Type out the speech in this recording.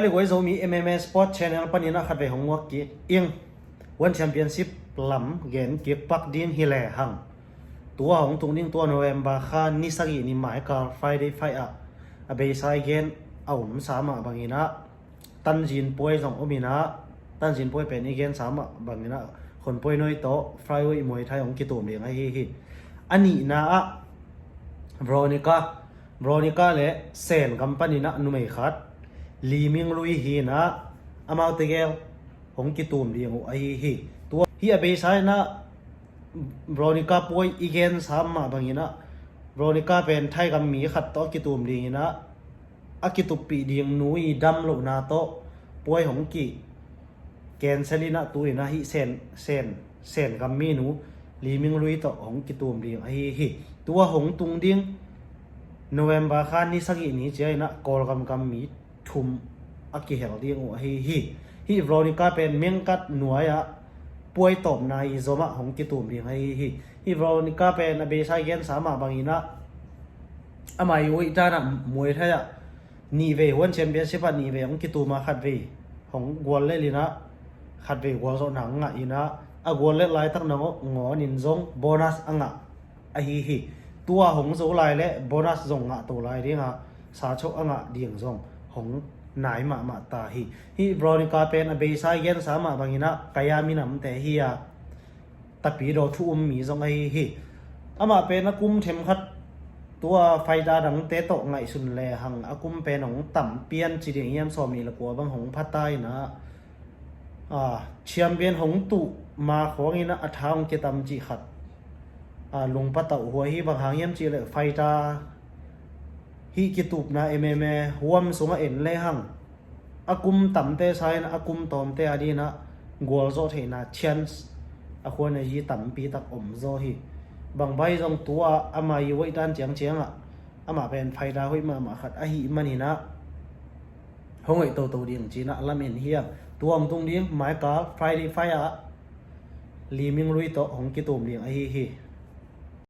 เลยก็จะมี MMA Sport Channel ปนินะขัดไปของวักกี้อิงวันแชมเปี้ยนชิพลำเกนเก็บปักดินฮิเลหังตัวของตุงดิ้งตัวโนเวมบาคานิสกีนิหมายการไฟได้ไฟอ่ะเบย์ไซเกนเอาสามบางอินะตันจินป่วยสองอมินะตันจินป่วยเป็นอีเกนสามบางอินะคนป่วยน้อยโตไฟไว้มวยไทยของกิตุมเดียงไอ้ฮิอันนี้นะบรอนิก้าเลยเซนกัมปานีนะนุ่มขัดลีมิงลุยฮีนะอามาเตเกลของกิตุมเดียงไอ้ฮิตัวฮีอเบย์ไซนะบรอนิก้าป่วยอีเกนสามบางอินะบรอนิก้าเป็นไทยกับมีขัดโตกิตุมเดียงนะอากิตุปีเดียงนุยดำโลนาโตป่วยของกิแกนเซลินะตุยนะฮิเซนกับมีนูลีมิงลุยโตของกิตุมเดียงไอ้ฮิตัวของตุงดิ้งโนเวมบาคานิสกินี้เจนะกอลกัมมีทุมอากิเฮลเดียงไอ้ฮิบรอนิก้าเป็นเมียงกัดหน่วยอะป่วยตบนายโซมาของกิตุมเดียงไอ้ฮิบรอนิก้าเป็นอเบไซเกนสามบางอินะอามาอยู่อีจานะมวยไทยอะนีเววันแชมเปี้ยนชิพนีเวของกิตุมาขัดเวของกวลเลยนะขัดเวกวลโซนังอ่ะอีนะกวลเล็กลายตั้งนงอนินซงโบนัสอ่ะไอ้ฮิตัวของโซลายและโบนัสซงอ่ะตัวลายเดียงอ่ะสาชกอ่ะเดียงซงของนายมาตาฮิบรอนิกาเป็นเบย์ไซเกนสามบางอินะกายามินำแต่ฮิอะตะปีโดทุ่มมีซงไอ้ฮิอามาเป็นนักกุมเทมคัดตัวไฟดาดังเตะตกไงสุนแลหังอากุมเป็นของต่ำเปียนจีเดียงเยี่ยมสอมีละกัวบางของพัดใต้นะเชียมเปียนของตุมาของอินะอัฐางเกตัมจีขัดลงปัตตะหัวฮีบางหางเยี่ยมจีเลยไฟดาฮีกิตุบนะเมหัวมสงเอ็นเลยหังอากุมต่ำเตะไซนะอากุมตอมเตะอดีนะกัวโซเทนะเชียนส์อาควรในยีต่ำปีตักอมโซฮีบางใบตรงตัวอามาอยู่ไว้ด้านเจียงอ่ะอามาเป็นไฟดาวให้มาขัดอาหิมันนี่นะห้องไอโตเดียงจีนะละเมนเฮียตัวมตรงนี้หมายกาไฟดีไฟอ่ะลีมิงลุยโตของกิตุมเดียงไอฮิ